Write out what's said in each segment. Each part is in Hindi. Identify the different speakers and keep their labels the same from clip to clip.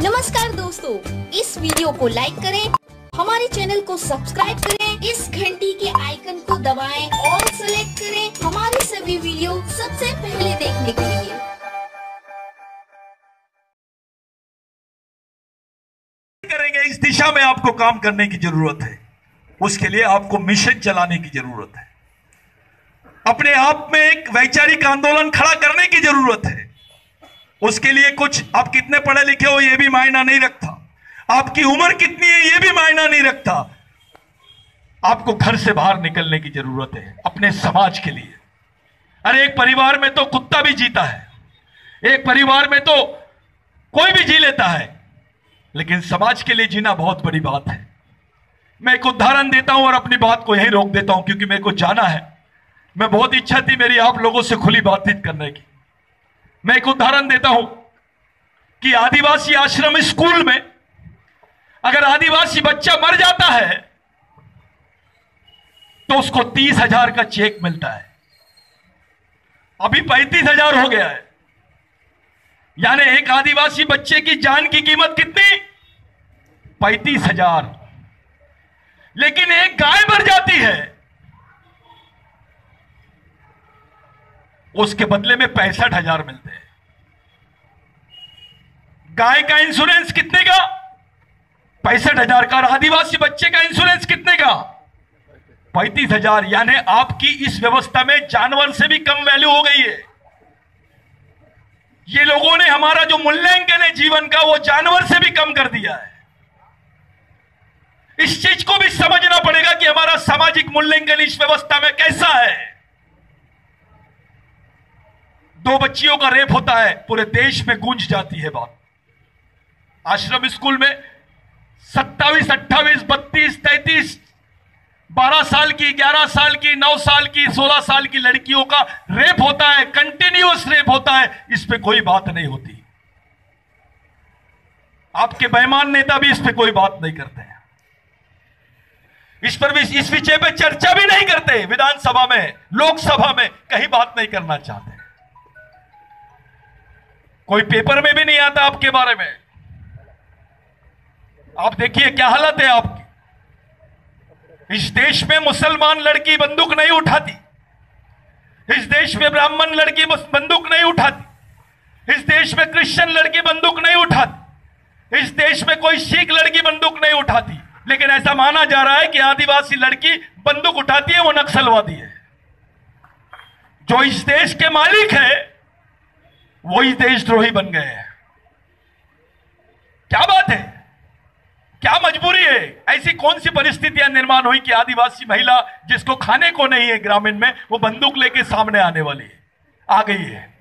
Speaker 1: नमस्कार दोस्तों, इस वीडियो को लाइक करें, हमारे चैनल को सब्सक्राइब करें, इस घंटी के आइकन को दबाएं और सेलेक्ट करें हमारे सभी वीडियो सबसे पहले देखने के लिए।
Speaker 2: करेंगे इस दिशा में आपको काम करने की जरूरत है। उसके लिए आपको मिशन चलाने की जरूरत है। अपने आप में एक वैचारिक आंदोलन खड़ा करने की जरूरत है। उसके लिए कुछ आप कितने पढ़े लिखे हो यह भी मायना नहीं रखता, आपकी उम्र कितनी है यह भी मायना नहीं रखता। आपको घर से बाहर निकलने की जरूरत है अपने समाज के लिए। अरे एक परिवार में तो कुत्ता भी जीता है, एक परिवार में तो कोई भी जी लेता है, लेकिन समाज के लिए जीना बहुत बड़ी बात है। मैं एक उदाहरण देता हूं और अपनी बात को यहीं रोक देता हूं, क्योंकि मेरे को जाना है। मैं बहुत इच्छा थी मेरी आप लोगों से खुली बातचीत करने की। मैं एक उदाहरण देता हूं कि आदिवासी आश्रम स्कूल में अगर आदिवासी बच्चा मर जाता है तो उसको 30,000 का चेक मिलता है। अभी 35,000 हो गया है। यानी एक आदिवासी बच्चे की जान की कीमत कितनी? 35,000। लेकिन एक गाय मर जाती है, उसके बदले में 65,000 मिलते हैं। गाय का इंश्योरेंस कितने का? 65,000 का। आदिवासी बच्चे का इंश्योरेंस कितने का? 35,000। यानी आपकी इस व्यवस्था में जानवर से भी कम वैल्यू हो गई है। ये लोगों ने हमारा जो मूल्यांकन है जीवन का, वो जानवर से भी कम कर दिया है। इस चीज को भी समझना पड़ेगा कि हमारा सामाजिक मूल्यांकन इस व्यवस्था में कैसा है। 2 बच्चियों का रेप होता है, पूरे देश में गूंज जाती है बात। आश्रम स्कूल में 27, 28, 32, 33, 12 साल की, 11 साल की, 9 साल की, 16 साल की लड़कियों का रेप होता है, कंटिन्यूअस रेप होता है। इस पे कोई बात नहीं होती। आपके बेईमान नेता भी इस पे कोई बात नहीं करते हैं। इस पर भी, इस विषय पे चर्चा भी नहीं करते। विधानसभा में, लोकसभा में कहीं बात नहीं करना चाहते। कोई पेपर में भी नहीं आता आपके बारे में। आप देखिए क्या हालत है आपकी। इस देश में मुसलमान लड़की बंदूक नहीं उठाती, इस देश में ब्राह्मण लड़की बंदूक नहीं उठाती, इस देश में क्रिश्चियन लड़की बंदूक नहीं उठाती, इस देश में कोई सिख लड़की बंदूक नहीं उठाती। लेकिन ऐसा माना जा रहा है कि आदिवासी लड़की बंदूक उठाती है, वो नक्सलवादी है। जो इस देश के मालिक है वही देशद्रोही बन गए हैं। क्या बात है, क्या मजबूरी है? ऐसी कौन सी परिस्थितियां निर्माण हुई कि आदिवासी महिला जिसको खाने को नहीं है ग्रामीण में, वो बंदूक लेके सामने आने वाली है, आ गई है।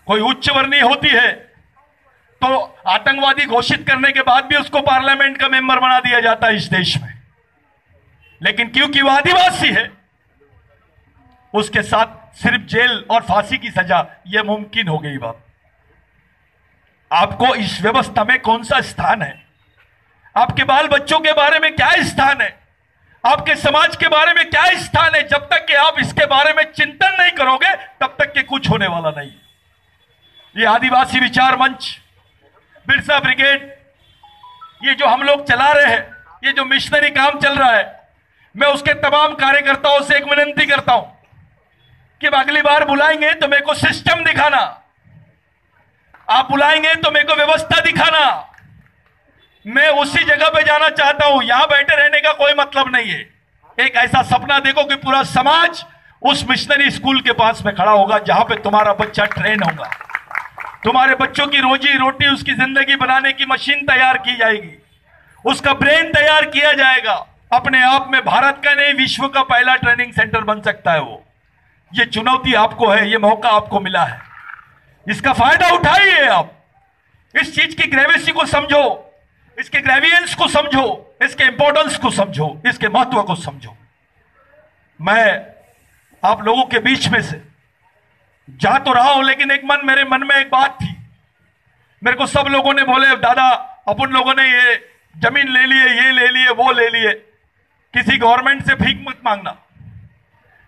Speaker 2: कोई उच्च वर्णीय होती है तो आतंकवादी घोषित करने के बाद भी उसको पार्लियामेंट का मेंबर बना दिया जाता है इस देश में। लेकिन क्योंकि वो आदिवासी है, उसके साथ सिर्फ जेल और फांसी की सजा, यह मुमकिन हो गई बात। आपको इस व्यवस्था में कौन सा स्थान है? आपके बाल बच्चों के बारे में क्या स्थान है? आपके समाज के बारे में क्या स्थान है? जब तक कि आप इसके बारे में चिंतन नहीं करोगे तब तक कि कुछ होने वाला नहीं। ये आदिवासी विचार मंच, बिरसा ब्रिगेड, ये जो हम लोग चला रहे हैं, ये जो मिशनरी काम चल रहा है, मैं उसके तमाम कार्यकर्ताओं से एक विनती करता हूं कि अगली बार बुलाएंगे तो मेरे को सिस्टम दिखाना, आप बुलाएंगे तो मेरे को व्यवस्था दिखाना। मैं उसी जगह पे जाना चाहता हूं, यहां बैठे रहने का कोई मतलब नहीं है। एक ऐसा सपना देखो कि पूरा समाज उस मिशनरी स्कूल के पास में खड़ा होगा जहां पे तुम्हारा बच्चा ट्रेन होगा, तुम्हारे बच्चों की रोजी रोटी, उसकी जिंदगी बनाने की मशीन तैयार की जाएगी, उसका ब्रेन तैयार किया जाएगा। अपने आप में भारत का नहीं, विश्व का पहला ट्रेनिंग सेंटर बन सकता है वो। ये चुनौती आपको है, ये मौका आपको मिला है, इसका फायदा उठाइए। आप इस चीज की ग्रेविटी को समझो, इसके ग्रेवियंस को समझो, इसके इंपॉर्टेंस को समझो, इसके महत्व को समझो। मैं आप लोगों के बीच में से जा तो रहा हूं, लेकिन एक मेरे मन में एक बात थी। मेरे को सब लोगों ने बोले, दादा अपन लोगों ने ये जमीन ले लिए, ये ले लिए, वो ले लिए, किसी गवर्नमेंट से भीख मत मांगना।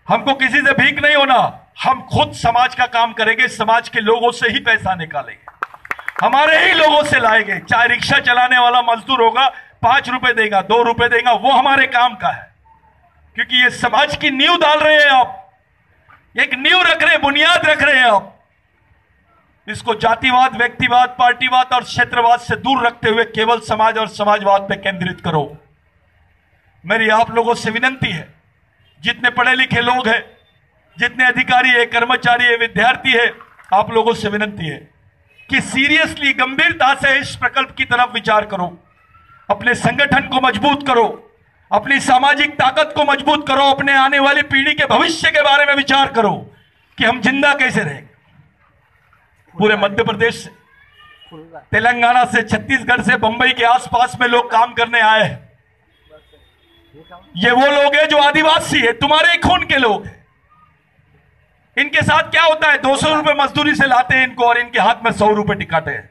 Speaker 2: हमको किसी से भीख नहीं होना, हम खुद समाज का काम करेंगे, समाज के लोगों से ही पैसा निकालेंगे। हमारे ही लोगों से लाए गए। चाहे रिक्शा चलाने वाला मजदूर होगा, 5 रुपए देगा, 2 रुपए देगा, वो हमारे काम का है, क्योंकि ये समाज की नींव डाल रहे हैं आप, एक नींव रख रहे हैं, बुनियाद रख रहे हैं आप। इसको जातिवाद, व्यक्तिवाद, पार्टीवाद और क्षेत्रवाद से दूर रखते हुए केवल समाज और समाजवाद पे केंद्रित करो। मेरी आप लोगों से विनंती है, जितने पढ़े लिखे लोग हैं, जितने अधिकारी है, कर्मचारी है, विद्यार्थी है, आप लोगों से विनंती है कि सीरियसली, गंभीरता से इस प्रकल्प की तरफ विचार करो। अपने संगठन को मजबूत करो, अपनी सामाजिक ताकत को मजबूत करो, अपने आने वाली पीढ़ी के भविष्य के बारे में विचार करो कि हम जिंदा कैसे रहेंगे। पूरे मध्य प्रदेश से, तेलंगाना से, छत्तीसगढ़ से, बंबई के आसपास में लोग काम करने आए हैं। ये वो लोग हैं जो आदिवासी है, तुम्हारे ही खून के लोग हैं। इनके साथ क्या होता है, 200 रुपए मजदूरी से लाते हैं इनको और इनके हाथ में 100 रुपए टिकाते हैं।